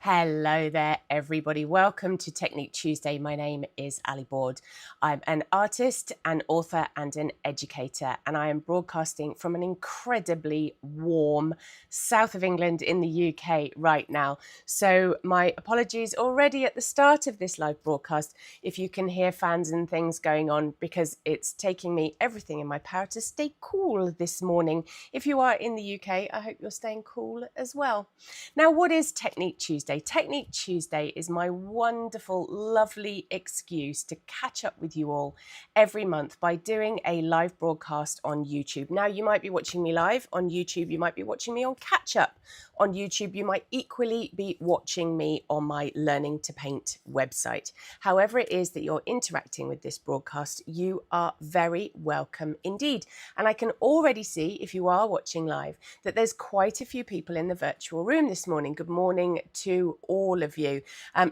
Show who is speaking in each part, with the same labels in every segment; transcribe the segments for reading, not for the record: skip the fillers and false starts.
Speaker 1: Hello there, everybody. Welcome to Technique Tuesday. My name is Ali Board. I'm an artist, an author, and an educator, and I am broadcasting from an incredibly warm south of England in the UK right now. So my apologies already at the start of this live broadcast if you can hear fans and things going on, because it's taking me everything in my power to stay cool this morning. If you are in the UK, I hope you're staying cool as well. Now, what is Technique Tuesday? Technique Tuesday is my wonderful, lovely excuse to catch up with you all every month by doing a live broadcast on YouTube. Now, you might be watching me live on YouTube. You might be watching me on catch up on YouTube. You might equally be watching me on my Learning to Paint website. However it is that you're interacting with this broadcast, you are very welcome indeed. And I can already see, if you are watching live, that there's quite a few people in the virtual room this morning. Good morning to all of you.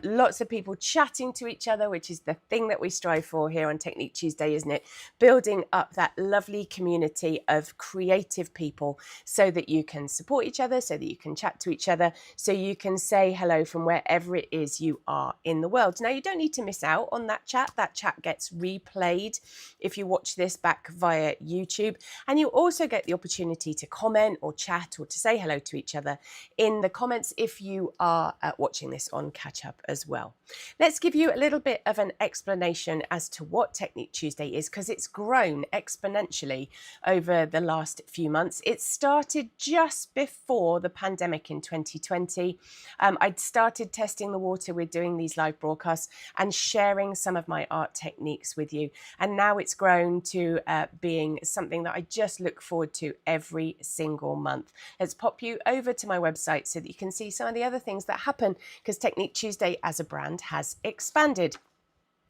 Speaker 1: Lots of people chatting to each other, which is the thing that we strive for here on Technique Tuesday, isn't it? Building up that lovely community of creative people so that you can support each other, so that you can chat to each other, so you can say hello from wherever it is you are in the world. Now, you don't need to miss out on that chat. That chat gets replayed if you watch this back via YouTube. And you also get the opportunity to comment or chat or to say hello to each other in the comments if you are watching this on catch up as well. Let's give you a little bit of an explanation as to what Technique Tuesday is, because it's grown exponentially over the last few months. It started just before the pandemic in 2020. I'd started testing the water with doing these live broadcasts and sharing some of my art techniques with you. And now it's grown to being something that I just look forward to every single month. Let's pop you over to my website so that you can see some of the other things that happen, because Technique Tuesday as a brand has expanded.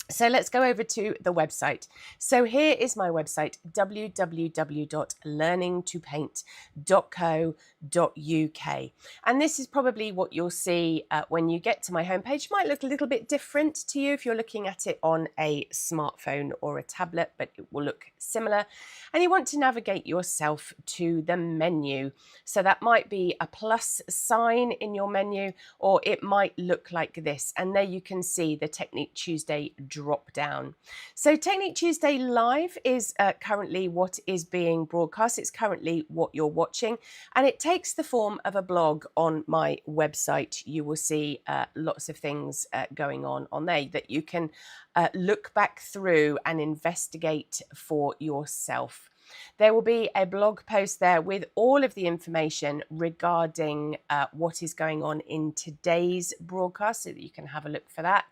Speaker 1: So let's go over to the website. So here is my website, www.learningtopaint.co.uk. And this is probably what you'll see when you get to my homepage. It might look a little bit different to you if you're looking at it on a smartphone or a tablet, but it will look similar. And you want to navigate yourself to the menu. So that might be a plus sign in your menu, or it might look like this. And there you can see the Technique Tuesday drop down. So Technique Tuesday Live is currently what is being broadcast. It's currently what you're watching, and it takes the form of a blog on my website. You will see lots of things going on there that you can look back through and investigate for yourself. There will be a blog post there with all of the information regarding what is going on in today's broadcast, so that you can have a look for that.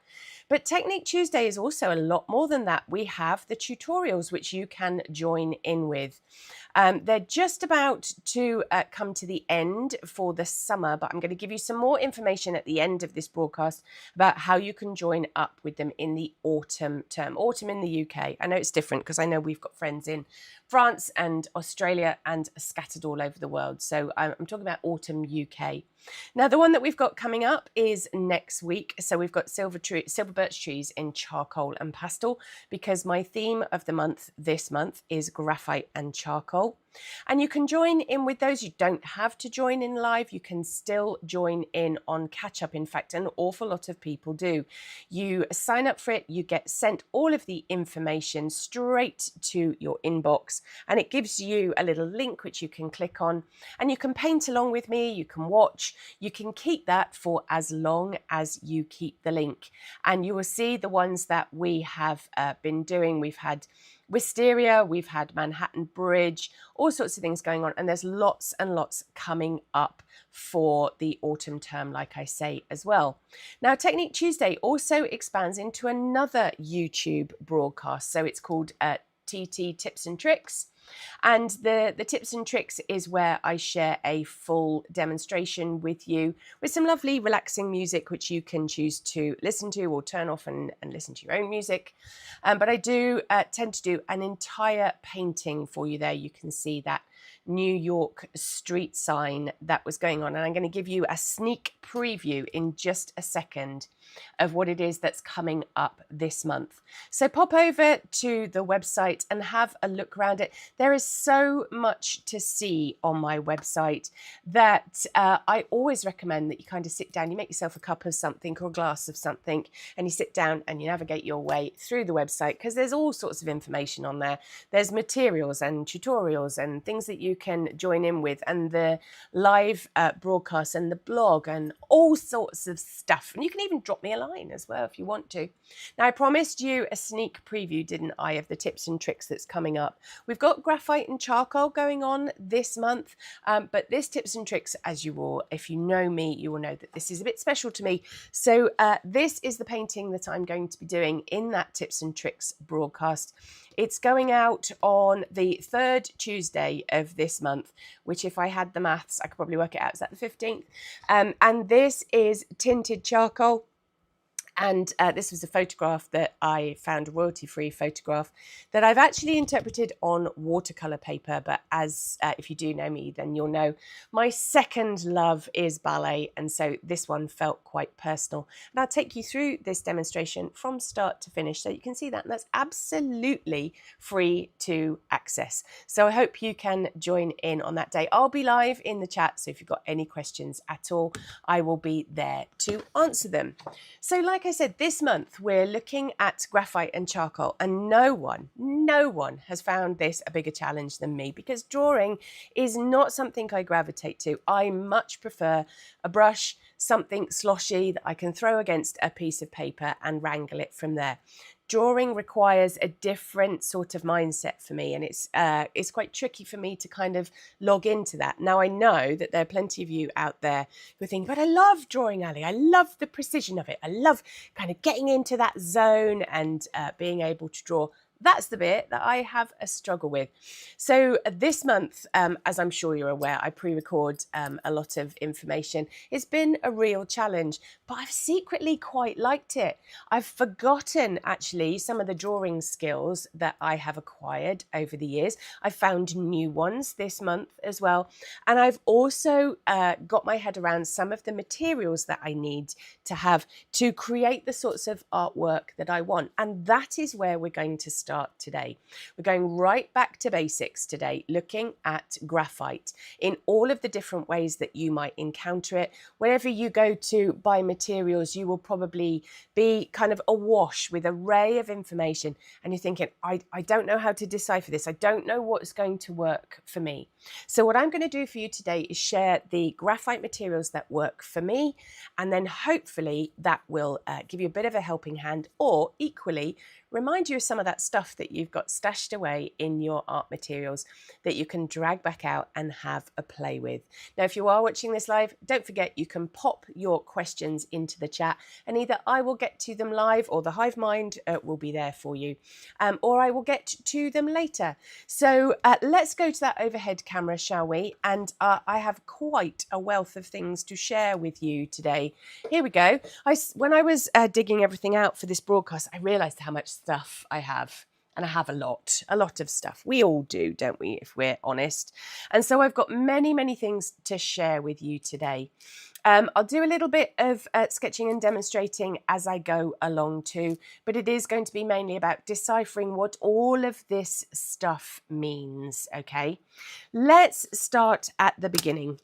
Speaker 1: But Technique Tuesday is also a lot more than that. We have the tutorials which you can join in with. They're just about to come to the end for the summer, but I'm going to give you some more information at the end of this broadcast about how you can join up with them in the autumn term. Autumn in the UK. I know it's different because I know we've got friends in France and Australia and scattered all over the world. So I'm talking about autumn UK. Now, the one that we've got coming up is next week. So we've got silver birch trees in charcoal and pastel, because my theme of the month this month is graphite and charcoal. And you can join in with those. You don't have to join in live. You can still join in on catch up. In fact, an awful lot of people do. You sign up for it, you get sent all of the information straight to your inbox, and it gives you a little link which you can click on, and you can paint along with me, you can watch, you can keep that for as long as you keep the link. And you will see the ones that we have been doing. We've had Wisteria, we've had Manhattan Bridge, all sorts of things going on, and there's lots and lots coming up for the autumn term, like I say, as well. Now, Technique Tuesday also expands into another YouTube broadcast, so it's called TT Tips and Tricks. And the tips and tricks is where I share a full demonstration with you with some lovely relaxing music, which you can choose to listen to or turn off and listen to your own music. But I do tend to do an entire painting for you there. You can see that New York street sign that was going on. And I'm going to give you a sneak preview in just a second of what it is that's coming up this month. So pop over to the website and have a look around it. There is so much to see on my website that I always recommend that you kind of sit down, you make yourself a cup of something or a glass of something, and you sit down and you navigate your way through the website, because there's all sorts of information on there. There's materials and tutorials and things that you can join in with, and the live broadcasts and the blog and all sorts of stuff. And you can even drop me a line as well if you want to. Now, I promised you a sneak preview, didn't I, of the tips and tricks that's coming up. We've got graphite and charcoal going on this month, but this tips and tricks, as you will, if you know me, you will know that this is a bit special to me. So this is the painting that I'm going to be doing in that tips and tricks broadcast. It's going out on the 3rd Tuesday of this month, which, if I had the maths, I could probably work it out. Is that the 15th? And this is tinted charcoal. And this was a photograph that I found, a royalty-free photograph that I've actually interpreted on watercolour paper. But as if you do know me, then you'll know my second love is ballet. And so this one felt quite personal. And I'll take you through this demonstration from start to finish so you can see that. And that's absolutely free to access. So I hope you can join in on that day. I'll be live in the chat. So if you've got any questions at all, I will be there to answer them. So like I said, this month we're looking at graphite and charcoal, and no one has found this a bigger challenge than me, because drawing is not something I gravitate to. I much prefer a brush, something sloshy that I can throw against a piece of paper and wrangle it from there. Drawing requires a different sort of mindset for me, and it's quite tricky for me to kind of log into that. Now, I know that there are plenty of you out there who think, but I love drawing, Ali. I love the precision of it. I love kind of getting into that zone and being able to draw. That's the bit that I have a struggle with. So this month, as I'm sure you're aware, I pre-record a lot of information. It's been a real challenge, but I've secretly quite liked it. I've forgotten actually some of the drawing skills that I have acquired over the years. I've found new ones this month as well. And I've also got my head around some of the materials that I need to have to create the sorts of artwork that I want. And that is where we're going to start today. We're going right back to basics today, looking at graphite in all of the different ways that you might encounter it. Whenever you go to buy materials, you will probably be kind of awash with an array of information, and you're thinking, I don't know how to decipher this. I don't know what's going to work for me. So what I'm going to do for you today is share the graphite materials that work for me, and then hopefully that will give you a bit of a helping hand, or equally remind you of some of that stuff that you've got stashed away in your art materials that you can drag back out and have a play with. Now, if you are watching this live, don't forget you can pop your questions into the chat, and either I will get to them live, or the Hive Mind will be there for you, or I will get to them later. So let's go to that overhead camera, shall we? And I have quite a wealth of things to share with you today. Here we go. When I was digging everything out for this broadcast, I realised how much stuff I have. And I have a lot of stuff. We all do, don't we, if we're honest? And so I've got many things to share with you today. I'll do a little bit of sketching and demonstrating as I go along too, but it is going to be mainly about deciphering what all of this stuff means, okay? Let's start at the beginning.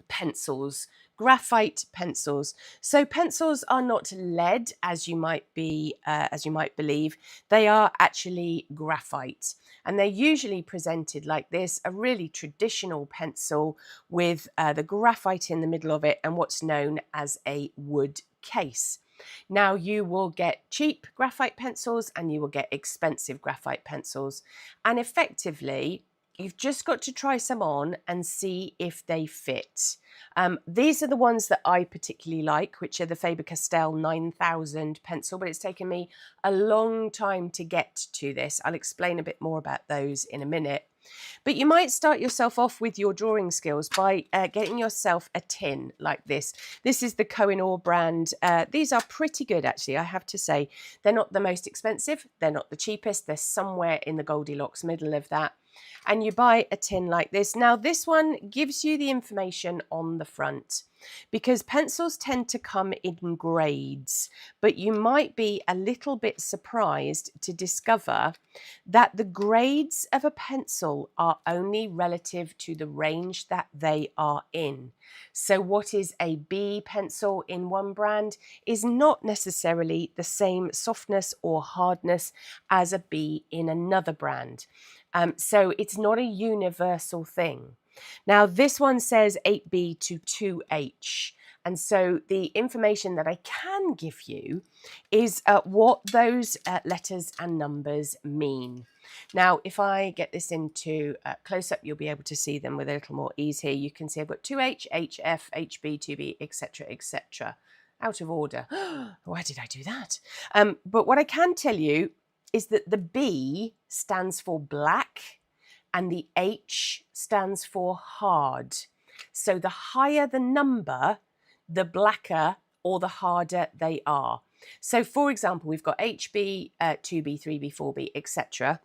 Speaker 1: Pencils. Graphite pencils. So pencils are not lead, as you might believe. They are actually graphite, and they're usually presented like this: a really traditional pencil with the graphite in the middle of it and what's known as a wood case. Now, you will get cheap graphite pencils and you will get expensive graphite pencils, and effectively you've just got to try some on and see if they fit. These are the ones that I particularly like, which are the Faber-Castell 9000 pencil, but it's taken me a long time to get to this. I'll explain a bit more about those in a minute. But you might start yourself off with your drawing skills by getting yourself a tin like this. This is the Koh-i-Noor brand. These are pretty good, actually, I have to say. They're not the most expensive. They're not the cheapest. They're somewhere in the Goldilocks middle of that. and you buy a tin like this. Now this one gives you the information on the front, because pencils tend to come in grades, but you might be a little bit surprised to discover that the grades of a pencil are only relative to the range that they are in. So what is a B pencil in one brand is not necessarily the same softness or hardness as a B in another brand. So it's not a universal thing. Now, this one says 8B to 2H. And so the information that I can give you is what those letters and numbers mean. Now, if I get this into close-up, you'll be able to see them with a little more ease here. You can see I've got 2H, HF, HB, 2B, etc., etc. Out of order. Why did I do that? But what I can tell you is that the B stands for black, and the H stands for hard. So the higher the number, the blacker or the harder they are. So for example, we've got HB, 2B, 3B, 4B, etc.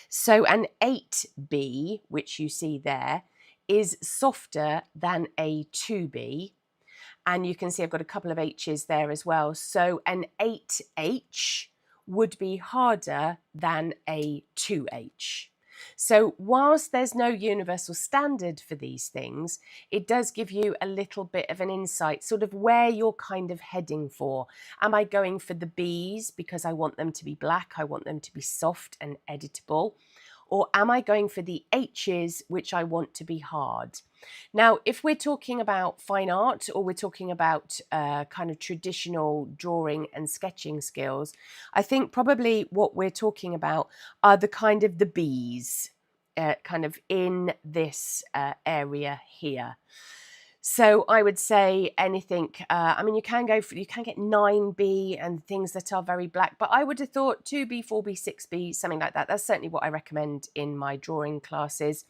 Speaker 1: So an 8B, which you see there, is softer than a 2B. And you can see I've got a couple of H's there as well. So an 8H would be harder than a 2H. So whilst there's no universal standard for these things, it does give you a little bit of an insight, sort of where you're kind of heading for. Am I going for the Bs because I want them to be black, I want them to be soft and editable? Or am I going for the H's, which I want to be hard? Now, if we're talking about fine art, or we're talking about kind of traditional drawing and sketching skills, I think probably what we're talking about are the kind of the B's, kind of in this area here. So I would say anything, I mean, you can get 9B and things that are very black, but I would have thought 2B, 4B, 6B, something like that. That's certainly what I recommend in my drawing classes.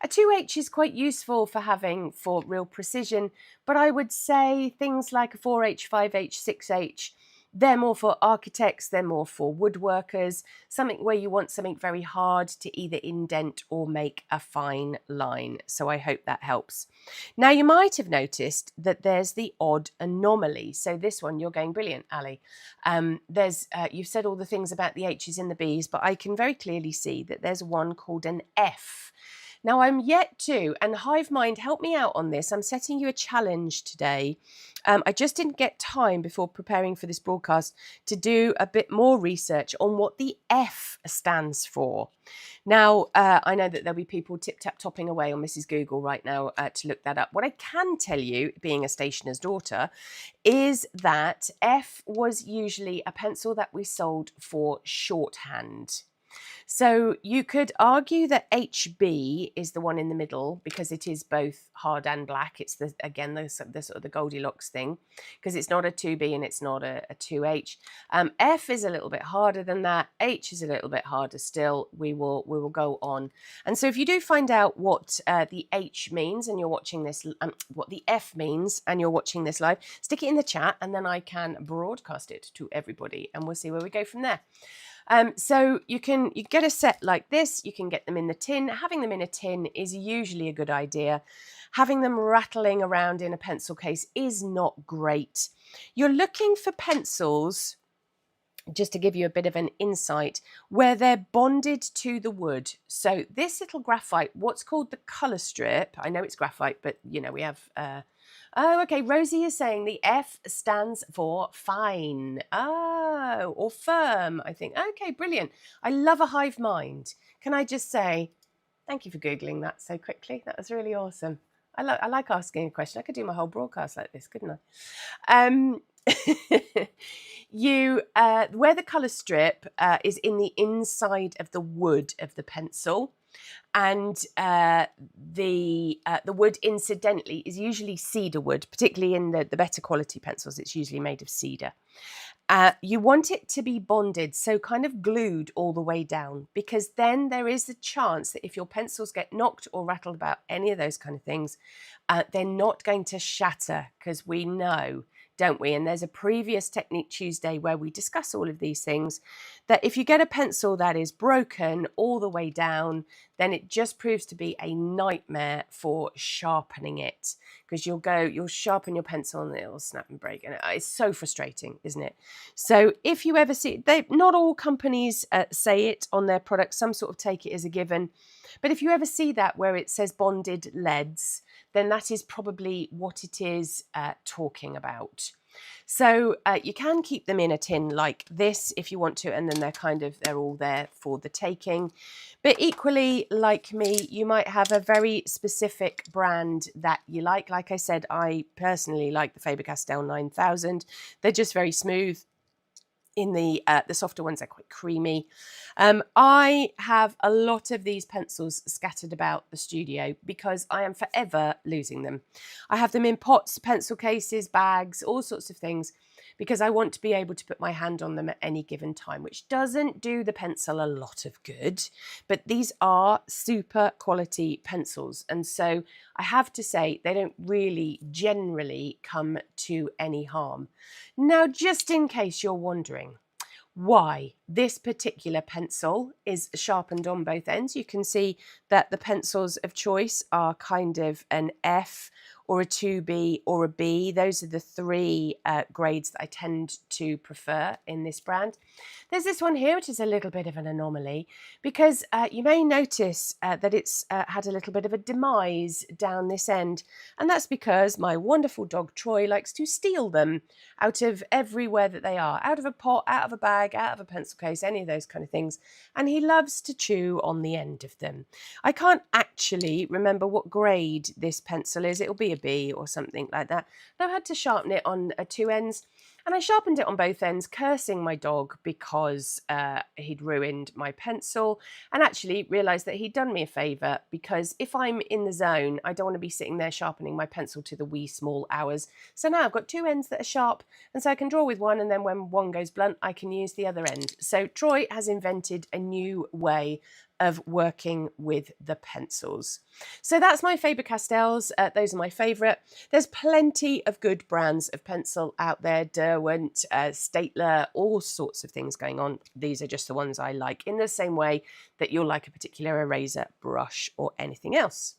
Speaker 1: A 2H is quite useful for real precision, but I would say things like a 4H, 5H, 6H, they're more for architects, they're more for woodworkers, something where you want something very hard to either indent or make a fine line. So I hope that helps. Now, you might have noticed that there's the odd anomaly. So this one, you're going brilliant, Ali. You've said all the things about the H's and the B's, but I can very clearly see that there's one called an F. Now, I'm yet to, and Hive Mind, help me out on this. I'm setting you a challenge today. I just didn't get time before preparing for this broadcast to do a bit more research on what the F stands for. Now, I know that there'll be people tip-tap-topping away on Mrs. Google right now to look that up. What I can tell you, being a stationer's daughter, is that F was usually a pencil that we sold for shorthand. So you could argue that HB is the one in the middle because it is both hard and black. It's the sort of the Goldilocks thing, because it's not a 2B and it's not a 2H. F is a little bit harder than that. H is a little bit harder still. We will go on. And so if you do find out what the H means and you're watching this, what the F means and you're watching this live, stick it in the chat and then I can broadcast it to everybody and we'll see where we go from there. So you get a set like this, you can get them in the tin. Having them in a tin is usually a good idea. Having them rattling around in a pencil case is not great. You're looking for pencils, just to give you a bit of an insight, where they're bonded to the wood. So this little graphite, what's called the colour strip, I know it's graphite, but you know, we have... Oh, okay, Rosie is saying the F stands for fine. Oh, or firm, I think. Okay, brilliant. I love a hive mind. Can I just say, thank you for Googling that so quickly. That was really awesome. I like asking a question. I could do my whole broadcast like this, couldn't I? Where the colour strip is in the inside of the wood of the pencil, and the wood, incidentally, is usually cedar wood, particularly in the better quality pencils. It's usually made of cedar. You want it to be bonded, so kind of glued all the way down, because then there is a chance that if your pencils get knocked or rattled about, any of those kind of things, they're not going to shatter, because we know don't we? And there's a previous Technique Tuesday where we discuss all of these things, that if you get a pencil that is broken all the way down, then it just proves to be a nightmare for sharpening it, because you'll sharpen your pencil and it'll snap and break. And it's so frustrating, isn't it? So if you ever see, not all companies say it on their products, some sort of take it as a given. But if you ever see that where it says bonded leads, then that is probably what it is talking about. So you can keep them in a tin like this if you want to, and then they're all there for the taking. But equally, like me, you might have a very specific brand that you like. Like I said, I personally like the Faber-Castell 9000. They're just very smooth. In the softer ones, they're quite creamy. I have a lot of these pencils scattered about the studio because I am forever losing them. I have them in pots, pencil cases, bags, all sorts of things, because I want to be able to put my hand on them at any given time, which doesn't do the pencil a lot of good. But these are super quality pencils. And so I have to say they don't really generally come to any harm. Now, just in case you're wondering why this particular pencil is sharpened on both ends, you can see that the pencils of choice are kind of an F or a 2B or a B. Those are the three grades that I tend to prefer in this brand. There's this one here, which is a little bit of an anomaly, because you may notice that it's had a little bit of a demise down this end. And that's because my wonderful dog Troy likes to steal them out of everywhere that they are, out of a pot, out of a bag, out of a pencil case, any of those kind of things. And he loves to chew on the end of them. I can't actually remember what grade this pencil is. It'll be a B or something like that. And I've had to sharpen it on two ends. And I sharpened it on both ends, cursing my dog because he'd ruined my pencil, and actually realised that he'd done me a favour, because if I'm in the zone, I don't want to be sitting there sharpening my pencil to the wee small hours. So now I've got two ends that are sharp, and so I can draw with one, and then when one goes blunt, I can use the other end. So Troy has invented a new way of working with the pencils. So that's my Faber-Castells. Those are my favourite. There's plenty of good brands of pencil out there, Derwent, Staedtler, all sorts of things going on. These are just the ones I like, in the same way that you'll like a particular eraser, brush, or anything else.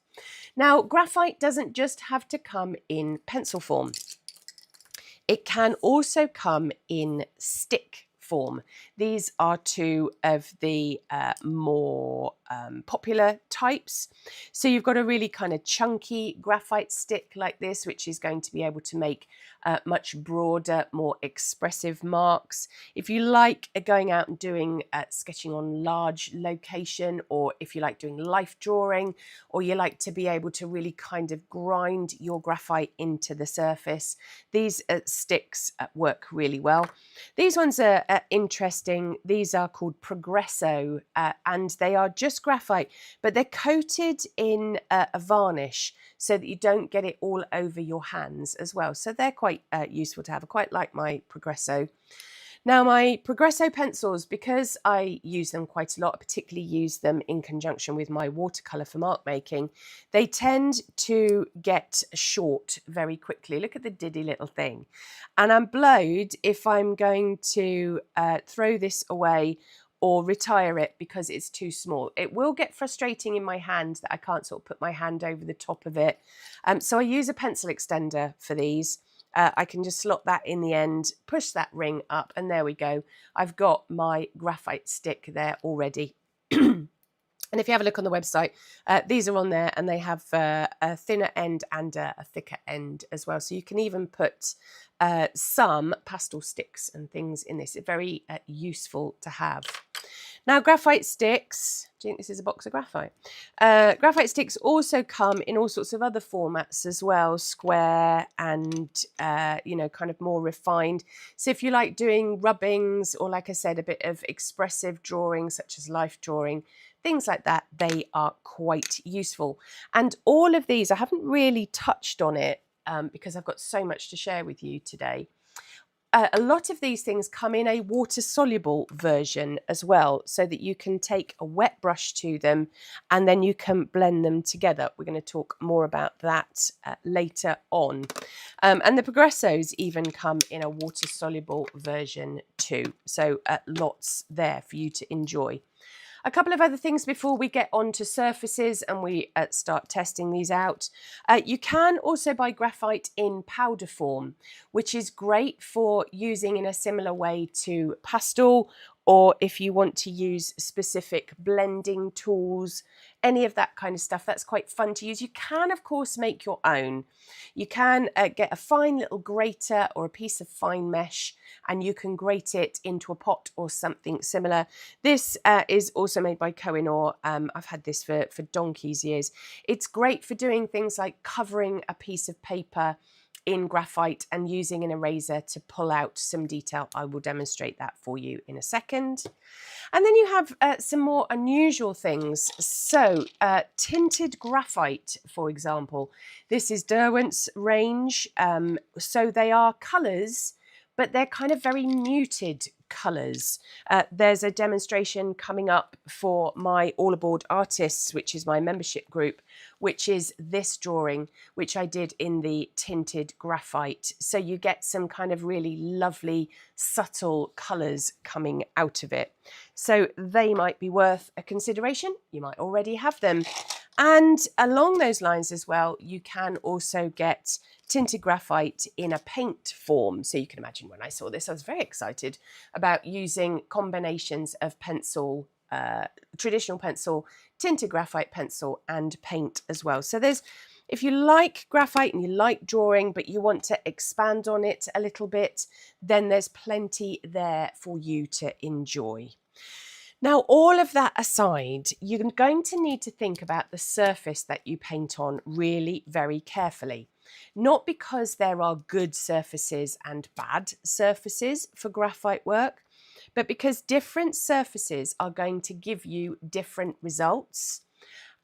Speaker 1: Now, graphite doesn't just have to come in pencil form. It can also come in stick form. These are two of the more popular types. So you've got a really kind of chunky graphite stick like this, which is going to be able to make much broader, more expressive marks. If you like going out and doing sketching on large location, or if you like doing life drawing, or you like to be able to really kind of grind your graphite into the surface, these sticks work really well. These ones are interesting. These are called Progresso, and they are just graphite, but they're coated in a varnish so that you don't get it all over your hands as well. So they're quite useful to have. I quite like my Progresso. Now, my Progresso pencils, because I use them quite a lot, I particularly use them in conjunction with my watercolour for mark making, they tend to get short very quickly. Look at the diddy little thing. And I'm blowed if I'm going to throw this away or retire it because it's too small. It will get frustrating in my hand that I can't sort of put my hand over the top of it. So I use a pencil extender for these. I can just slot that in the end, push that ring up, and there we go. I've got my graphite stick there already. And if you have a look on the website, these are on there, and they have a thinner end and a thicker end as well. So you can even put some pastel sticks and things in this. It's very useful to have. Now, graphite sticks, do you think this is a box of graphite? Graphite sticks also come in all sorts of other formats as well, square and, you know, kind of more refined. So if you like doing rubbings, or like I said, a bit of expressive drawing, such as life drawing, things like that, they are quite useful. And all of these, I haven't really touched on it because I've got so much to share with you today. a lot of these things come in a water-soluble version as well, so that you can take a wet brush to them and then you can blend them together. We're going to talk more about that later on. And the Progressos even come in a water-soluble version too. So lots there for you to enjoy. A couple of other things before we get on to surfaces and we start testing these out. You can also buy graphite in powder form, which is great for using in a similar way to pastel, or if you want to use specific blending tools, any of that kind of stuff. That's quite fun to use. You can, of course, make your own. You can get a fine little grater or a piece of fine mesh, and you can grate it into a pot or something similar. This is also made by Kohinoor. I've had this for donkey's years. It's great for doing things like covering a piece of paper in graphite and using an eraser to pull out some detail. I will demonstrate that for you in a second. And then you have some more unusual things. So tinted graphite, for example. This is Derwent's range. So they are colours, but they're kind of very muted colours. There's a demonstration coming up for my All Aboard Artists, which is my membership group, which is this drawing, which I did in the tinted graphite. So you get some kind of really lovely, subtle colours coming out of it. So they might be worth a consideration. You might already have them. And along those lines as well, you can also get tinted graphite in a paint form. So you can imagine when I saw this, I was very excited about using combinations of pencil, traditional pencil, tinted graphite pencil and paint as well. So there's, if you like graphite and you like drawing, but you want to expand on it a little bit, then there's plenty there for you to enjoy. Now, all of that aside, you're going to need to think about the surface that you paint on really very carefully. Not because there are good surfaces and bad surfaces for graphite work, but because different surfaces are going to give you different results,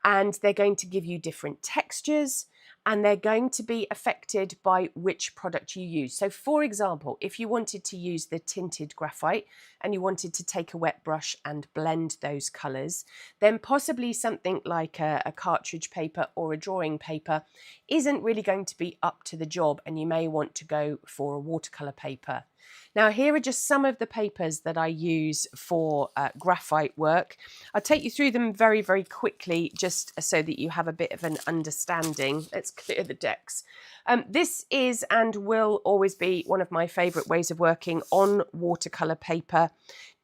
Speaker 1: and they're going to give you different textures, and they're going to be affected by which product you use. So for example, if you wanted to use the tinted graphite and you wanted to take a wet brush and blend those colours, then possibly something like a cartridge paper or a drawing paper isn't really going to be up to the job, and you may want to go for a watercolour paper. Now, here are just some of the papers that I use for graphite work. I'll take you through them very, very quickly, just so that you have a bit of an understanding. Let's clear the decks. This is and will always be one of my favourite ways of working on watercolour paper,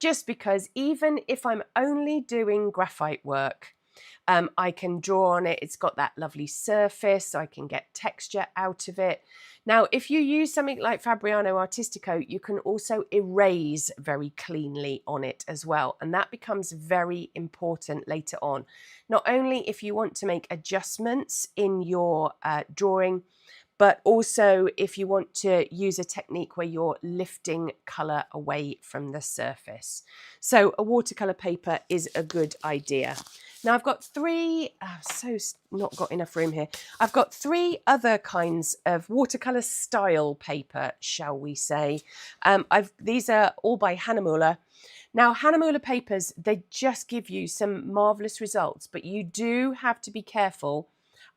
Speaker 1: just because even if I'm only doing graphite work, I can draw on it. It's got that lovely surface, so I can get texture out of it. Now, if you use something like Fabriano Artistico, you can also erase very cleanly on it as well. And that becomes very important later on. Not only if you want to make adjustments in your drawing, but also if you want to use a technique where you're lifting colour away from the surface. So a watercolour paper is a good idea. Now I've got not got enough room here. I've got three other kinds of watercolour style paper, shall we say. These are all by Hahnemuhle. Now, Hahnemuhle papers, they just give you some marvellous results, but you do have to be careful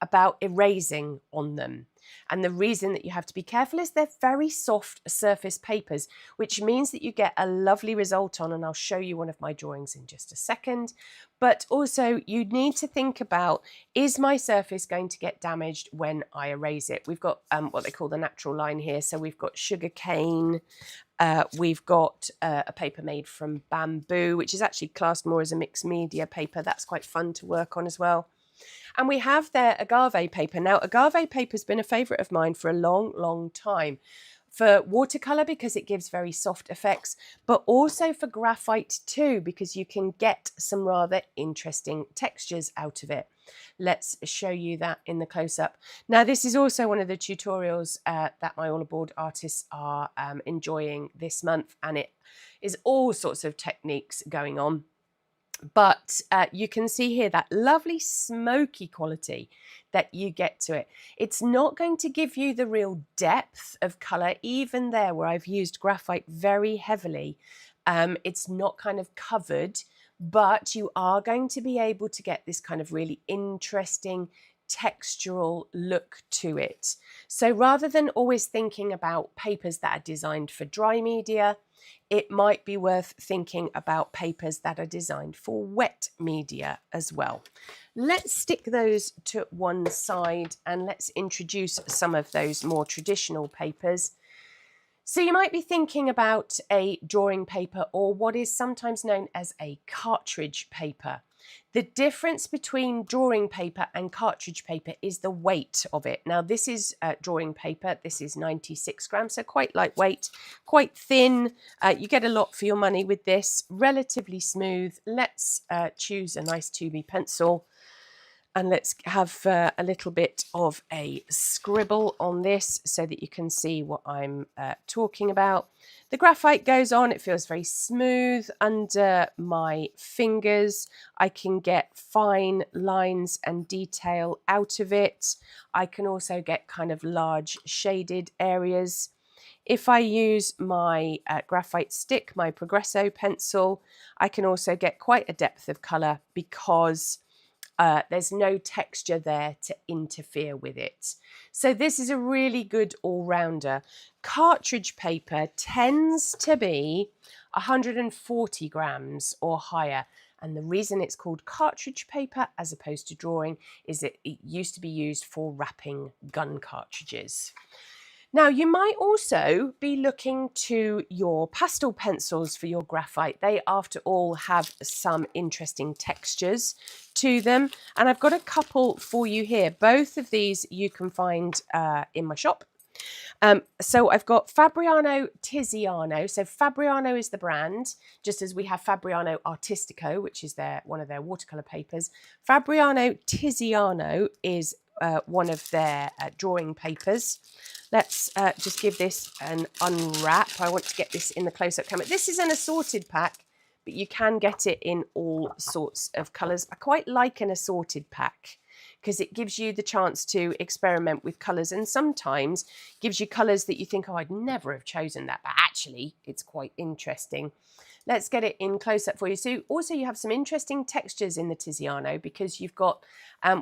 Speaker 1: about erasing on them. And the reason that you have to be careful is they're very soft surface papers, which means that you get a lovely result on, and I'll show you one of my drawings in just a second. But also you need to think about, is my surface going to get damaged when I erase it? We've got what they call the natural line here. So we've got sugar cane, we've got a paper made from bamboo, which is actually classed more as a mixed media paper. That's quite fun to work on as well. And we have their agave paper. Now, agave paper has been a favourite of mine for a long, long time. For watercolour, because it gives very soft effects, but also for graphite too, because you can get some rather interesting textures out of it. Let's show you that in the close-up. Now, this is also one of the tutorials that my All Aboard artists are enjoying this month, and it is all sorts of techniques going on. But you can see here that lovely smoky quality that you get to it. It's not going to give you the real depth of colour, even there where I've used graphite very heavily. It's not kind of covered, but you are going to be able to get this kind of really interesting textural look to it. So rather than always thinking about papers that are designed for dry media, it might be worth thinking about papers that are designed for wet media as well. Let's stick those to one side and let's introduce some of those more traditional papers. So you might be thinking about a drawing paper, or what is sometimes known as a cartridge paper. The difference between drawing paper and cartridge paper is the weight of it. Now this is drawing paper. This is 96 grams, so quite lightweight, quite thin. You get a lot for your money with this, relatively smooth. Let's choose a nice 2B pencil. And let's have a little bit of a scribble on this so that you can see what I'm talking about. The graphite goes on. It feels very smooth under my fingers. I can get fine lines and detail out of it. I can also get kind of large shaded areas. If I use my graphite stick, my Progresso pencil, I can also get quite a depth of colour because there's no texture there to interfere with it. So this is a really good all-rounder. Cartridge paper tends to be 140 grams or higher. And the reason it's called cartridge paper as opposed to drawing is that it used to be used for wrapping gun cartridges. Now, you might also be looking to your pastel pencils for your graphite. They, after all, have some interesting textures to them. And I've got a couple for you here. Both of these you can find in my shop. So I've got Fabriano Tiziano. So Fabriano is the brand, just as we have Fabriano Artistico, which is one of their watercolour papers. Fabriano Tiziano is one of their drawing papers. Let's just give this an unwrap. I want to get this in the close-up camera. This is an assorted pack, but you can get it in all sorts of colours. I quite like an assorted pack because it gives you the chance to experiment with colours, and sometimes gives you colours that you think, oh, I'd never have chosen that, but actually it's quite interesting. Let's get it in close up for you. So also you have some interesting textures in the Tiziano because you've got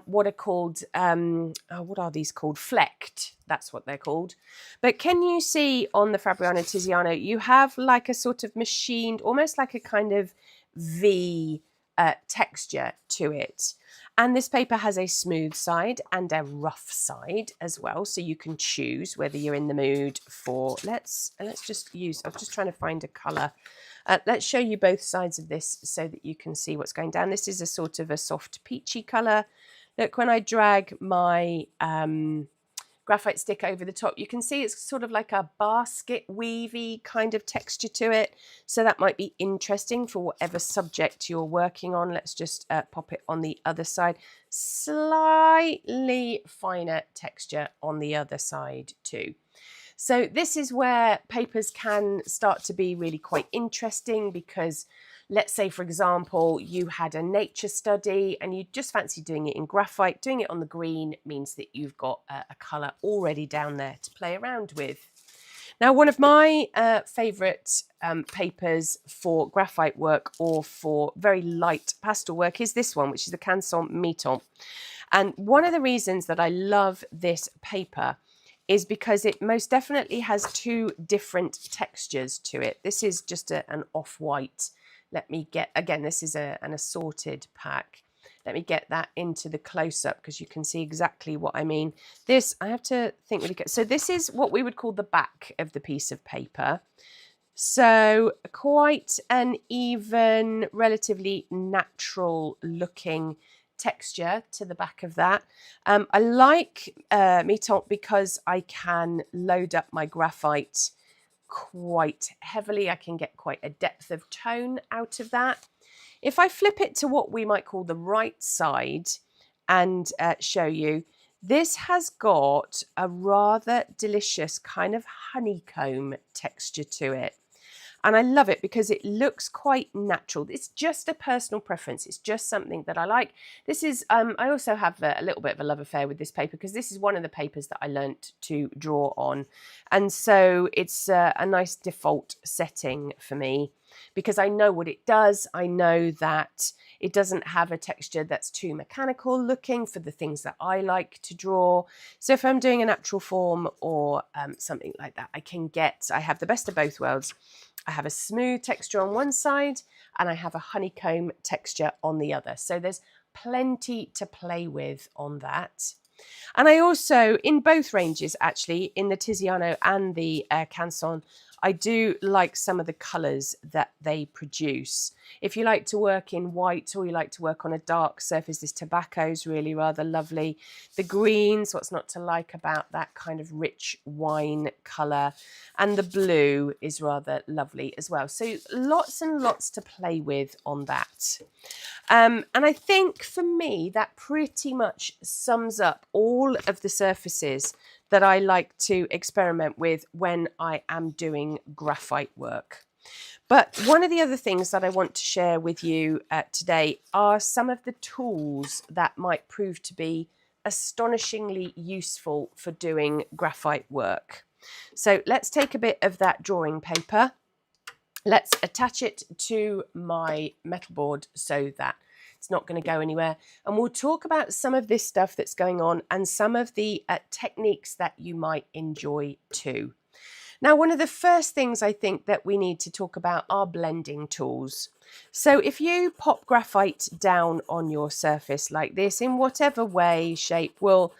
Speaker 1: what are called, what are these called? Flecked, that's what they're called. But can you see on the Fabriano Tiziano, you have like a sort of machined, almost like a kind of V texture to it. And this paper has a smooth side and a rough side as well. So you can choose whether you're in the mood for, let's just use, I'm just trying to find a colour. Let's show you both sides of this so that you can see what's going down. This is a sort of a soft peachy colour. Look, when I drag my graphite stick over the top, you can see it's sort of like a basket weavy kind of texture to it. So that might be interesting for whatever subject you're working on. Let's just pop it on the other side. Slightly finer texture on the other side too. So this is where papers can start to be really quite interesting because let's say, for example, you had a nature study and you just fancy doing it in graphite. Doing it on the green means that you've got a colour already down there to play around with. Now, one of my favourite papers for graphite work or for very light pastel work is this one, which is the Canson Miton. And one of the reasons that I love this paper is because it most definitely has two different textures to it. This is just an off-white. Let me get, again, this is an assorted pack. Let me get that into the close-up because you can see exactly what I mean. This, I have to think really good. So this is what we would call the back of the piece of paper. So quite an even, relatively natural looking texture to the back of that. I like Miton because I can load up my graphite quite heavily. I can get quite a depth of tone out of that. If I flip it to what we might call the right side and show you, this has got a rather delicious kind of honeycomb texture to it. And I love it because it looks quite natural. It's just a personal preference. It's just something that I like. This is, I also have a little bit of a love affair with this paper because this is one of the papers that I learnt to draw on. And so it's a nice default setting for me because I know what it does. I know that it doesn't have a texture that's too mechanical looking for the things that I like to draw. So if I'm doing a natural form or something like that, I have the best of both worlds. I have a smooth texture on one side and I have a honeycomb texture on the other. So there's plenty to play with on that. And I also, in both ranges actually, in the Tiziano and the Canson, I do like some of the colours that they produce. If you like to work in white or you like to work on a dark surface, this tobacco is really rather lovely. The greens, what's not to like about that kind of rich wine colour. And the blue is rather lovely as well. So lots and lots to play with on that. And I think for me, that pretty much sums up all of the surfaces that I like to experiment with when I am doing graphite work. But one of the other things that I want to share with you today are some of the tools that might prove to be astonishingly useful for doing graphite work. So let's take a bit of that drawing paper. Let's attach it to my metal board so that it's not going to go anywhere. And we'll talk about some of this stuff that's going on and some of the techniques that you might enjoy too. Now, one of the first things I think that we need to talk about are blending tools. So if you pop graphite down on your surface like this, in whatever way, shape, we'll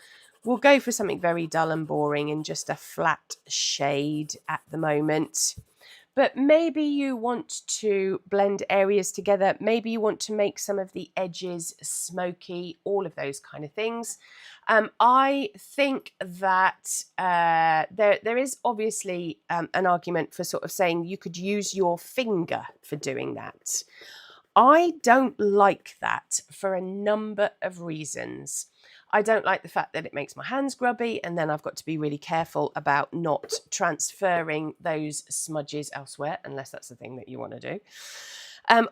Speaker 1: go for something very dull and boring in just a flat shade at the moment. But maybe you want to blend areas together. Maybe you want to make some of the edges smoky, all of those kind of things. I think that there is obviously an argument for sort of saying you could use your finger for doing that. I don't like that for a number of reasons. I don't like the fact that it makes my hands grubby, and then I've got to be really careful about not transferring those smudges elsewhere, unless that's the thing that you want to do.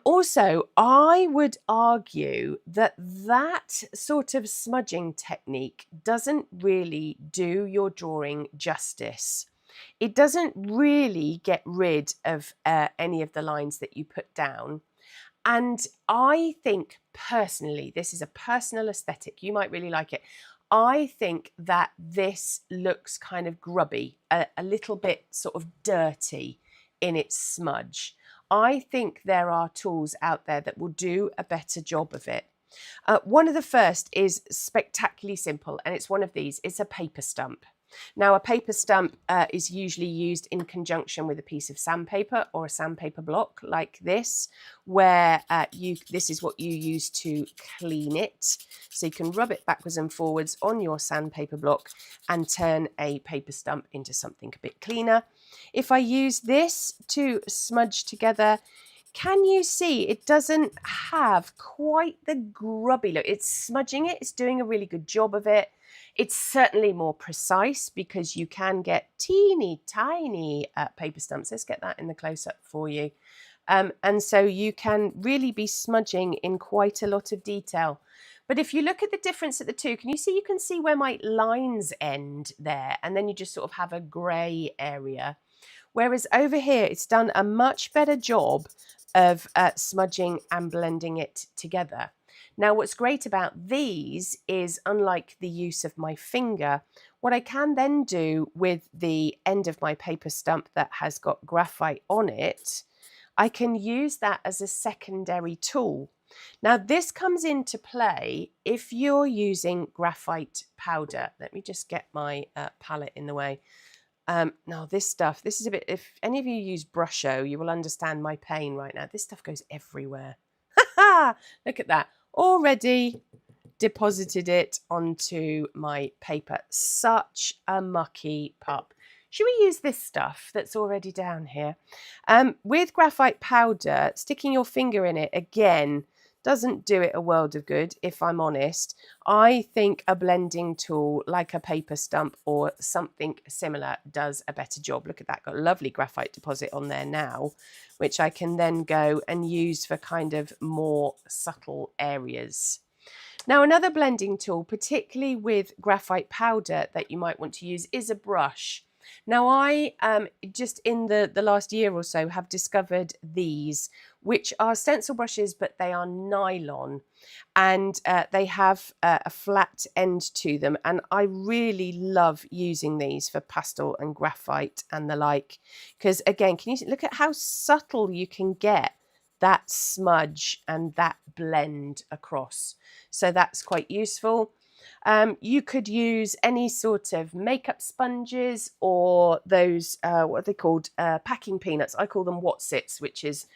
Speaker 1: Also, I would argue that that sort of smudging technique doesn't really do your drawing justice. It doesn't really get rid of any of the lines that you put down. And I think personally, this is a personal aesthetic. You might really like it. I think that this looks kind of grubby, a little bit sort of dirty in its smudge. I think there are tools out there that will do a better job of it. One of the first is spectacularly simple, and it's one of these. It's a paper stump. Now, a paper stump is usually used in conjunction with a piece of sandpaper or a sandpaper block like this, where this is what you use to clean it. So you can rub it backwards and forwards on your sandpaper block and turn a paper stump into something a bit cleaner. If I use this to smudge together, can you see it doesn't have quite the grubby look? It's smudging it, it's doing a really good job of it. It's certainly more precise because you can get teeny tiny paper stumps. Let's get that in the close-up for you. And so you can really be smudging in quite a lot of detail. But if you look at the difference at the two, can you see where my lines end there? And then you just sort of have a grey area. Whereas over here, it's done a much better job of smudging and blending it together. Now, what's great about these is, unlike the use of my finger, what I can then do with the end of my paper stump that has got graphite on it, I can use that as a secondary tool. Now, this comes into play if you're using graphite powder. Let me just get my palette in the way. Now, this is a bit, if any of you use Brusho, you will understand my pain right now. This stuff goes everywhere. Look at that. Already deposited it onto my paper. Such a mucky pup. Should we use this stuff that's already down here? With graphite powder, sticking your finger in it, again, doesn't do it a world of good, if I'm honest. I think a blending tool like a paper stump or something similar does a better job. Look at that, got a lovely graphite deposit on there now, which I can then go and use for kind of more subtle areas. Now, another blending tool, particularly with graphite powder, that you might want to use is a brush. Now, I just in the last year or so have discovered these, which are stencil brushes, but they are nylon, and they have a flat end to them. And I really love using these for pastel and graphite and the like, because again, can you look at how subtle you can get that smudge and that blend across? So that's quite useful. You could use any sort of makeup sponges or those, what are they called? Packing peanuts. I call them Watsits, which is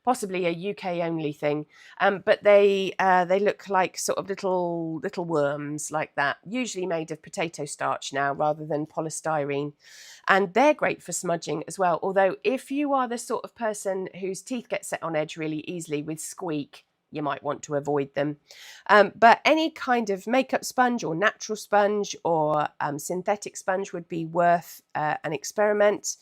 Speaker 1: possibly a UK only thing. But they look like sort of little worms like that, usually made of potato starch now rather than polystyrene. And they're great for smudging as well. Although if you are the sort of person whose teeth get set on edge really easily with squeak, you might want to avoid them. But any kind of makeup sponge or natural sponge or synthetic sponge would be worth an experiment.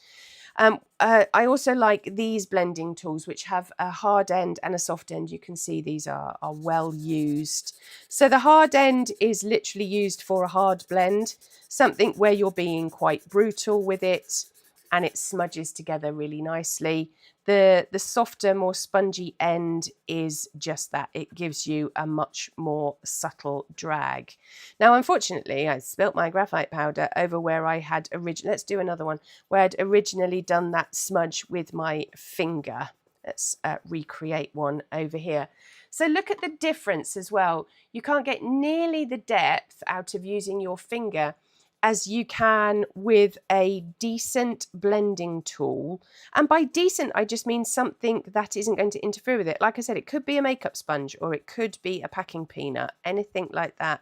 Speaker 1: I also like these blending tools, which have a hard end and a soft end. You can see these are well used. So the hard end is literally used for a hard blend, something where you're being quite brutal with it and it smudges together really nicely. The softer, more spongy end is just that. It gives you a much more subtle drag. Now, unfortunately, I spilt my graphite powder over where I had originally, let's do another one, where I'd originally done that smudge with my finger. Let's recreate one over here. So look at the difference as well. You can't get nearly the depth out of using your finger as you can with a decent blending tool. And by decent, I just mean something that isn't going to interfere with it. Like I said, it could be a makeup sponge or it could be a packing peanut, anything like that.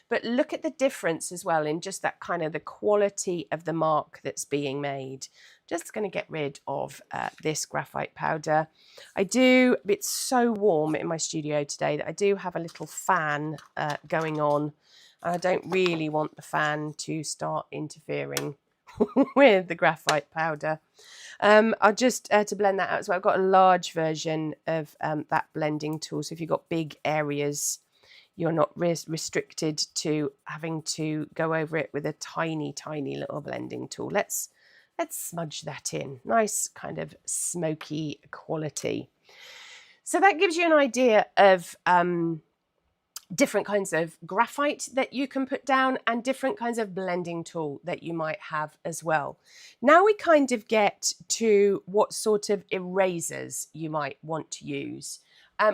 Speaker 1: But look at the difference as well in just that kind of the quality of the mark that's being made. Just going to get rid of this graphite powder. It's so warm in my studio today that I do have a little fan going on. I don't really want the fan to start interfering with the graphite powder. I'll just, to blend that out as well, I've got a large version of that blending tool. So if you've got big areas, you're not restricted to having to go over it with a tiny, tiny little blending tool. Let's smudge that in. Nice kind of smoky quality. So that gives you an idea of different kinds of graphite that you can put down and different kinds of blending tool that you might have as well. Now we kind of get to what sort of erasers you might want to use.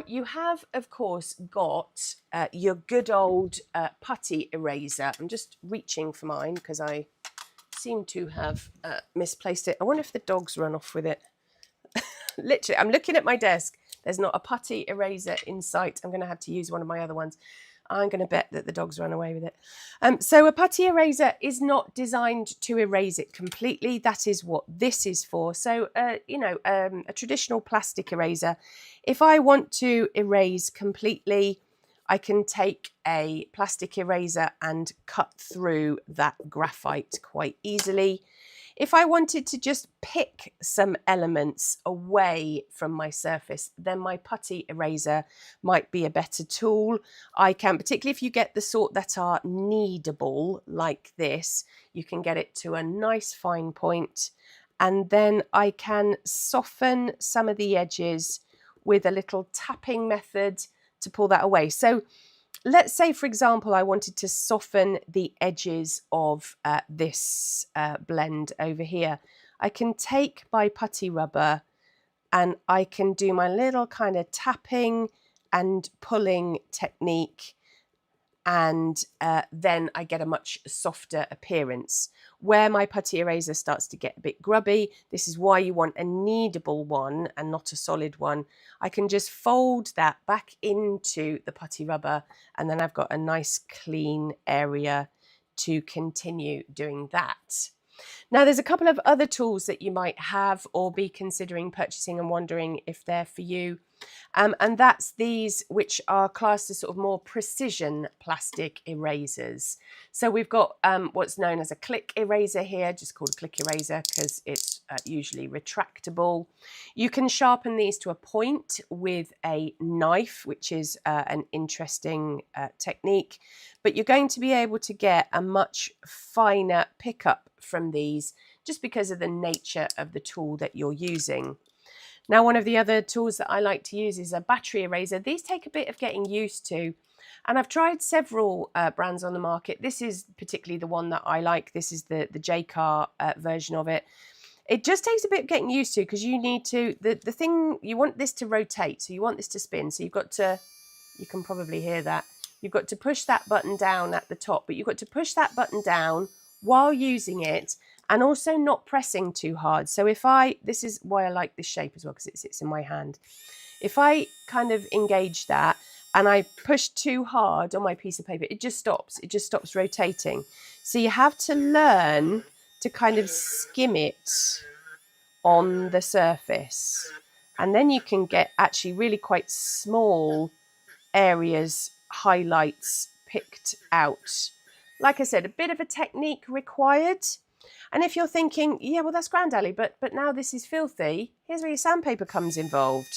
Speaker 1: You have, of course, got your good old putty eraser. I'm just reaching for mine because I seem to have misplaced it. I wonder if the dogs run off with it. Literally, I'm looking at my desk. There's not a putty eraser in sight. I'm going to have to use one of my other ones. I'm going to bet that the dogs run away with it. So a putty eraser is not designed to erase it completely. That is what this is for. So, a traditional plastic eraser, if I want to erase completely, I can take a plastic eraser and cut through that graphite quite easily. If I wanted to just pick some elements away from my surface, then my putty eraser might be a better tool. I can, particularly if you get the sort that are kneadable like this, you can get it to a nice fine point. And then I can soften some of the edges with a little tapping method to pull that away. So let's say, for example, I wanted to soften the edges of this blend over here. I can take my putty rubber and I can do my little kind of tapping and pulling technique, and then I get a much softer appearance. Where my putty eraser starts to get a bit grubby, this is why you want a kneadable one and not a solid one. I can just fold that back into the putty rubber and then I've got a nice clean area to continue doing that. Now, there's a couple of other tools that you might have or be considering purchasing and wondering if they're for you. And that's these which are classed as sort of more precision plastic erasers. So we've got what's known as a click eraser here, just called a click eraser because it's usually retractable. You can sharpen these to a point with a knife, which is an interesting technique, but you're going to be able to get a much finer pickup from these just because of the nature of the tool that you're using. Now, one of the other tools that I like to use is a battery eraser. These take a bit of getting used to, and I've tried several brands on the market. This is particularly the one that I like. This is the J-Car version of it. It just takes a bit of getting used to because you need to, the thing, you want this to rotate, so you want this to spin. So you've got to, you can probably hear that, you've got to push that button down at the top, but you've got to push that button down while using it, and also not pressing too hard. So if this is why I like this shape as well, because it sits in my hand. If I kind of engage that and I push too hard on my piece of paper, it just stops rotating. So you have to learn to kind of skim it on the surface. And then you can get actually really quite small areas, highlights picked out. Like I said, a bit of a technique required. And if you're thinking, yeah, well, that's grand, Ali, but now this is filthy, here's where your sandpaper comes involved.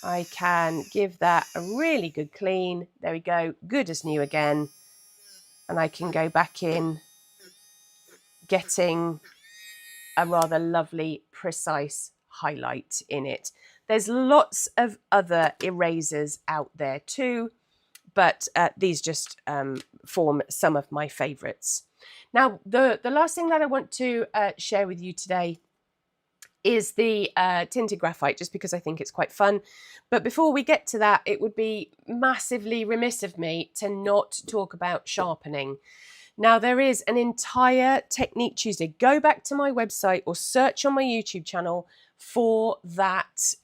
Speaker 1: I can give that a really good clean. There we go, good as new again. And I can go back in, getting a rather lovely, precise highlight in it. There's lots of other erasers out there too, but these just form some of my favourites. Now, the last thing that I want to share with you today is the tinted graphite, just because I think it's quite fun. But before we get to that, it would be massively remiss of me to not talk about sharpening. Now, there is an entire Technique Tuesday. Go back to my website or search on my YouTube channel for that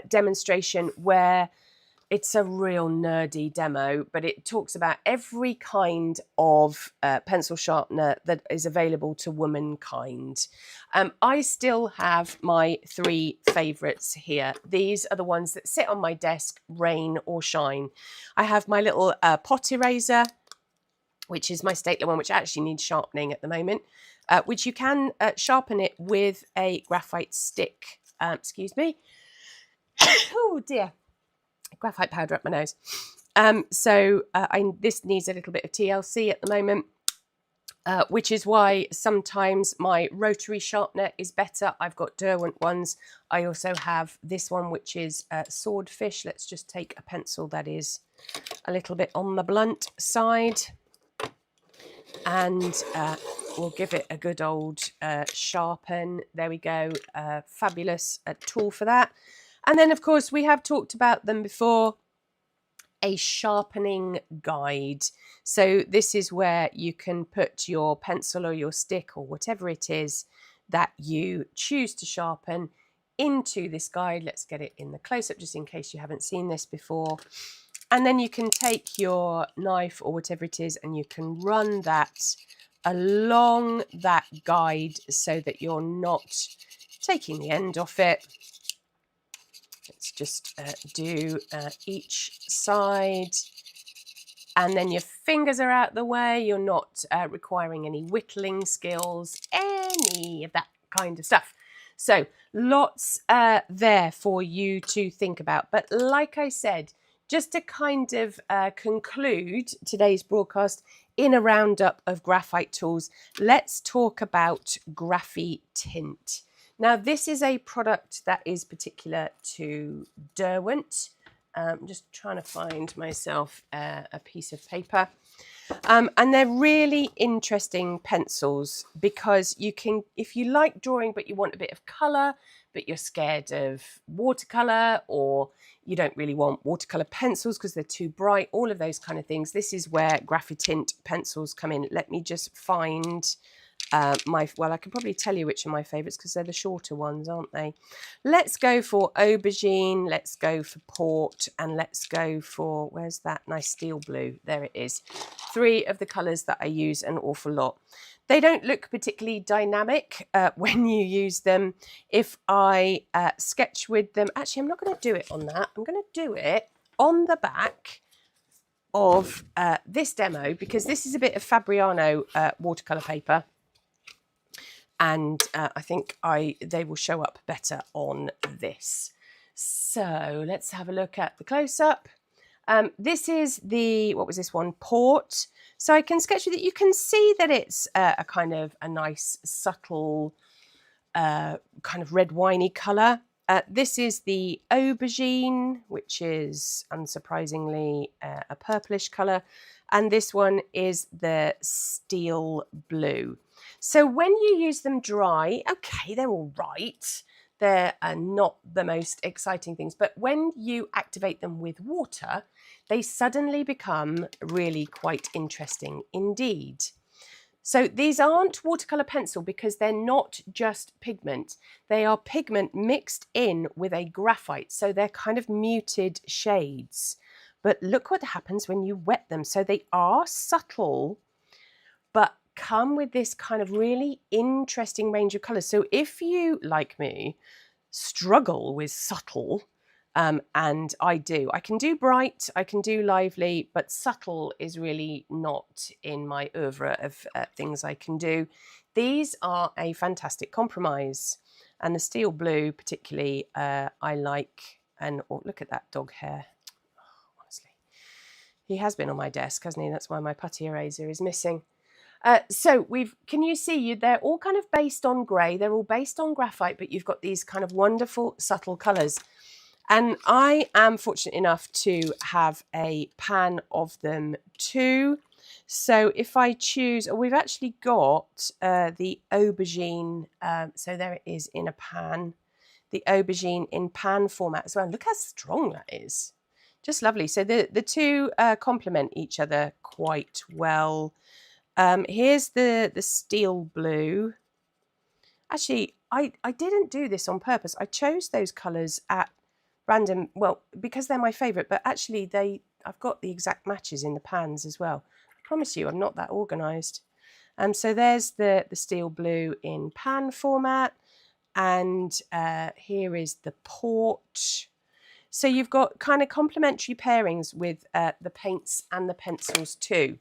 Speaker 1: demonstration where it's a real nerdy demo, but it talks about every kind of pencil sharpener that is available to womankind. I still have my 3 favourites here. These are the ones that sit on my desk, rain or shine. I have my little pot eraser, which is my stapler one, which actually needs sharpening at the moment, which you can sharpen it with a graphite stick. Excuse me. Oh dear. Graphite powder up my nose. This needs a little bit of TLC at the moment, which is why sometimes my rotary sharpener is better. I've got Derwent ones. I also have this one, which is Swordfish. Let's just take a pencil that is a little bit on the blunt side, and we'll give it a good old sharpen. There we go. Fabulous tool for that. And then, of course, we have talked about them before, a sharpening guide. So this is where you can put your pencil or your stick or whatever it is that you choose to sharpen into this guide. Let's get it in the close-up just in case you haven't seen this before. And then you can take your knife or whatever it is and you can run that along that guide so that you're not taking the end off it. Let's just do each side, and then your fingers are out the way. You're not requiring any whittling skills, any of that kind of stuff. So lots there for you to think about. But like I said, just to kind of conclude today's broadcast in a roundup of graphite tools, let's talk about Graphite Tint. Now, this is a product that is particular to Derwent. I'm just trying to find myself a piece of paper. And they're really interesting pencils because you can, if you like drawing but you want a bit of colour, but you're scared of watercolour, or you don't really want watercolour pencils because they're too bright, all of those kind of things, this is where Graphite Tint pencils come in. Let me just find well, I could probably tell you which are my favourites because they're the shorter ones, aren't they? Let's go for aubergine, let's go for port, and let's go for, where's that nice steel blue? There it is. 3 of the colours that I use an awful lot. They don't look particularly dynamic when you use them. If I sketch with them, actually, I'm not going to do it on that. I'm going to do it on the back of this demo because this is a bit of Fabriano watercolour paper. And I think they will show up better on this. So let's have a look at the close-up. This is the, what was this one? Port. So I can sketch with it. You can see that it's a kind of a nice, subtle, kind of red winey colour. This is the aubergine, which is unsurprisingly a purplish colour. And this one is the steel blue. So when you use them dry, okay, they're all right. They're not the most exciting things. But when you activate them with water, they suddenly become really quite interesting indeed. So these aren't watercolour pencil because they're not just pigment. They are pigment mixed in with a graphite. So they're kind of muted shades. But look what happens when you wet them. So they are subtle, but come with this kind of really interesting range of colours. So if you, like me, struggle with subtle, and I can do bright, I can do lively, but subtle is really not in my oeuvre of things I can do. These are a fantastic compromise. And the steel blue particularly I like. And oh, look at that dog hair. Oh, honestly, he has been on my desk, hasn't he? That's why my putty eraser is missing. So can you see, they're all kind of based on grey, they're all based on graphite, but you've got these kind of wonderful subtle colours. And I am fortunate enough to have a pan of them too. So if I choose, we've actually got the aubergine, so there it is in a pan, the aubergine in pan format as well. Look how strong that is. Just lovely. So the two complement each other quite well. Here's the steel blue. Actually, I didn't do this on purpose. I chose those colours at random, well, because they're my favourite, but actually I've got the exact matches in the pans as well. I promise you, I'm not that organised. So there's the steel blue in pan format, and here is the port. So you've got kind of complementary pairings with the paints and the pencils too.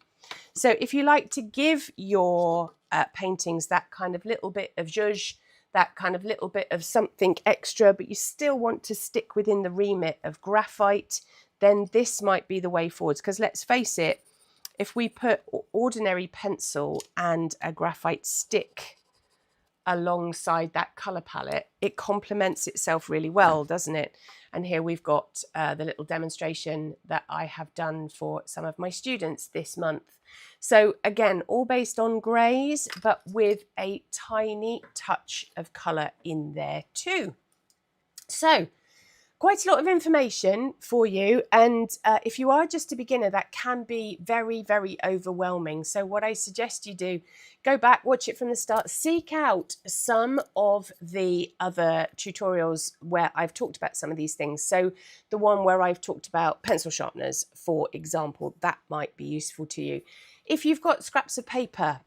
Speaker 1: So if you like to give your paintings that kind of little bit of zhuzh, that kind of little bit of something extra, but you still want to stick within the remit of graphite, then this might be the way forwards. Because let's face it, if we put ordinary pencil and a graphite stick alongside that colour palette, it complements itself really well, doesn't it? And here we've got the little demonstration that I have done for some of my students this month. So again, all based on greys, but with a tiny touch of colour in there too. So quite a lot of information for you, and if you are just a beginner, that can be very, very overwhelming. So what I suggest you do, go back, watch it from the start, seek out some of the other tutorials where I've talked about some of these things. So the one where I've talked about pencil sharpeners, for example, that might be useful to you. If you've got scraps of paper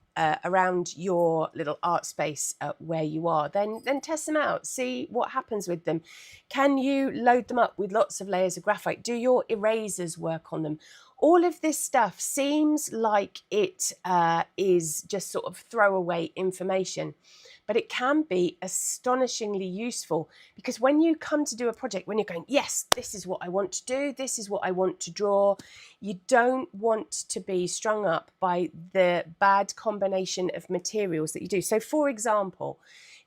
Speaker 1: around your little art space where you are, then test them out, see what happens with them. Can you load them up with lots of layers of graphite? Do your erasers work on them? All of this stuff seems like it is just sort of throwaway information, but it can be astonishingly useful, because when you come to do a project, when you're going, yes, this is what I want to do, this is what I want to draw, you don't want to be strung up by the bad combination of materials that you do. So for example,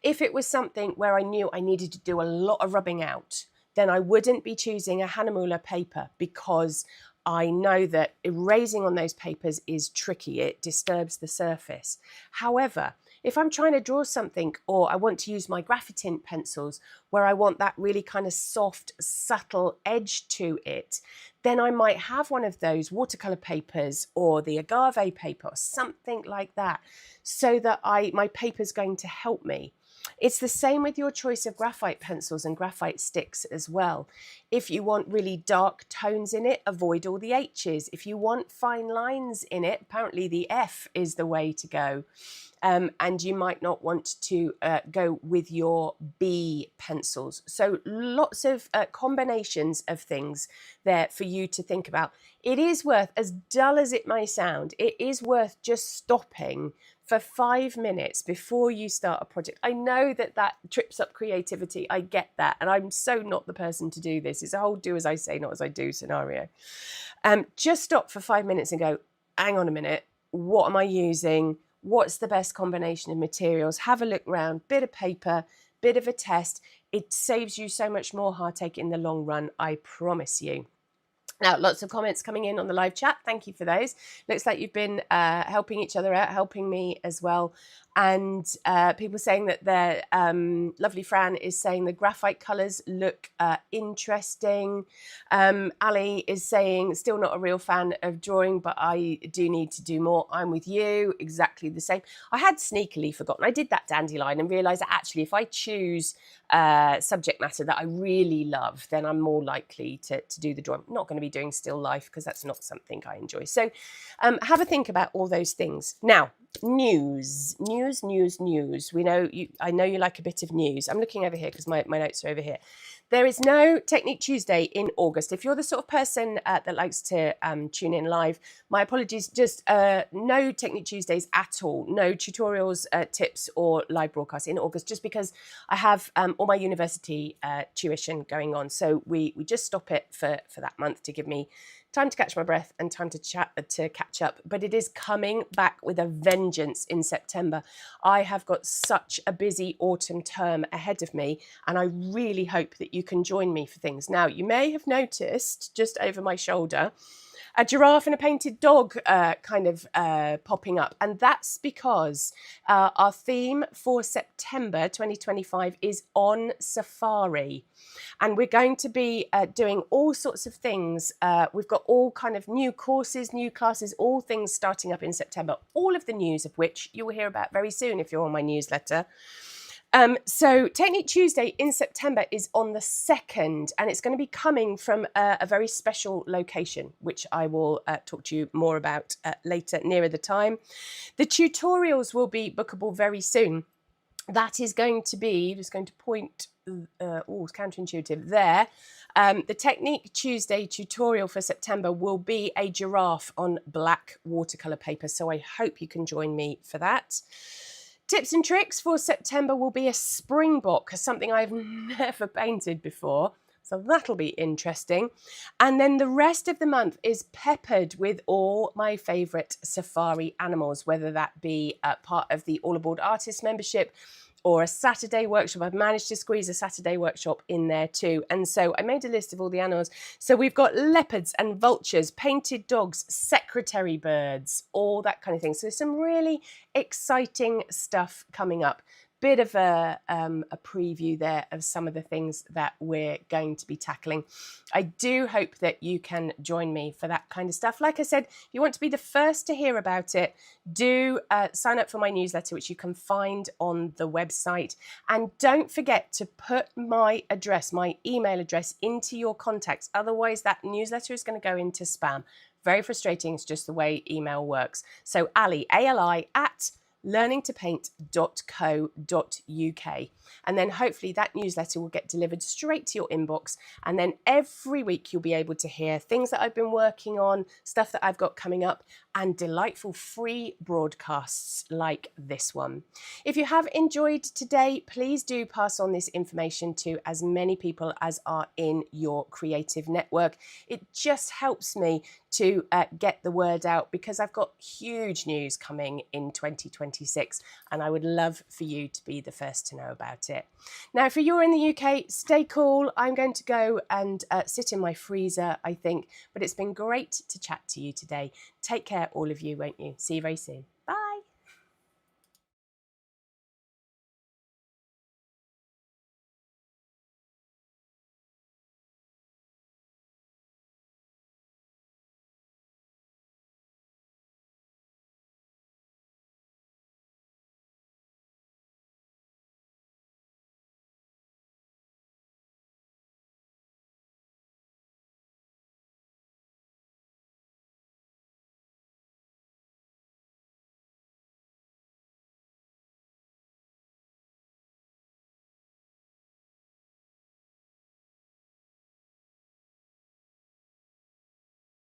Speaker 1: if it was something where I knew I needed to do a lot of rubbing out, then I wouldn't be choosing a Hahnemuller paper, because I know that erasing on those papers is tricky. It disturbs the surface. However, if I'm trying to draw something, or I want to use my Graphite pencils where I want that really kind of soft, subtle edge to it, then I might have one of those watercolor papers or the agave paper or something like that, so that my paper's going to help me. It's the same with your choice of graphite pencils and graphite sticks as well. If you want really dark tones in it, avoid all the H's. If you want fine lines in it, apparently the F is the way to go. And you might not want to go with your B pencils. So lots of combinations of things there for you to think about. It is worth, as dull as it may sound, it is worth just stopping for 5 minutes before you start a project. I know that that trips up creativity. I get that. And I'm so not the person to do this. It's a whole do as I say, not as I do scenario. Just stop for 5 minutes and go, hang on a minute. What am I using? What's the best combination of materials? Have a look round, bit of paper, bit of a test. It saves you so much more heartache in the long run, I promise you. Now, lots of comments coming in on the live chat. Thank you for those. Looks like you've been helping each other out, helping me as well. And people saying that their lovely Fran is saying the graphite colours look interesting. Ali is saying, still not a real fan of drawing, but I do need to do more. I'm with you, exactly the same. I had sneakily forgotten. I did that dandelion and realised that actually if I choose subject matter that I really love, then I'm more likely to do the drawing. I'm not going to be doing still life because that's not something I enjoy. So have a think about all those things. Now, news. We know I know you like a bit of news. I'm looking over here because my notes are over here. There is no Technique Tuesday in August. If you're the sort of person that likes to tune in live, my apologies, just no Technique Tuesdays at all. No tutorials, tips or live broadcasts in August, just because I have all my university tuition going on. So we just stop it for that month to give me time to catch my breath and time to catch up. But it is coming back with a vengeance in September. I have got such a busy autumn term ahead of me, and I really hope that you can join me for things. Now, you may have noticed just over my shoulder a giraffe and a painted dog popping up. And that's because our theme for September 2025 is on safari. And we're going to be doing all sorts of things. We've got all kind of new courses, new classes, all things starting up in September, all of the news of which you will hear about very soon if you're on my newsletter. So Technique Tuesday in September is on the 2nd, and it's going to be coming from a very special location, which I will talk to you more about later, nearer the time. The tutorials will be bookable very soon. That is going to be, just going to point, it's counterintuitive there. The Technique Tuesday tutorial for September will be a giraffe on black watercolour paper, so I hope you can join me for that. Tips and tricks for September will be a springbok, something I've never painted before. So that'll be interesting. And then the rest of the month is peppered with all my favourite safari animals, whether that be part of the All Aboard Artist membership or a Saturday workshop. I've managed to squeeze a Saturday workshop in there too. And so I made a list of all the animals. So we've got leopards and vultures, painted dogs, secretary birds, all that kind of thing. So some really exciting stuff coming up. Bit of a preview there of some of the things that we're going to be tackling. I do hope that you can join me for that kind of stuff. Like I said, if you want to be the first to hear about it, do sign up for my newsletter, which you can find on the website. And don't forget to put my address, my email address, into your contacts. Otherwise, that newsletter is going to go into spam. Very frustrating. It's just the way email works. So Ali, A-L-I, at learningtopaint.co.uk, and then hopefully that newsletter will get delivered straight to your inbox, and then every week you'll be able to hear things that I've been working on, stuff that I've got coming up, and delightful free broadcasts like this one. If you have enjoyed today, please do pass on this information to as many people as are in your creative network. It just helps me to get the word out, because I've got huge news coming in 2026 and I would love for you to be the first to know about it. Now, if you're in the UK, stay cool. I'm going to go and sit in my freezer, I think, but it's been great to chat to you today. Take care, all of you, won't you? See you very soon. Bye.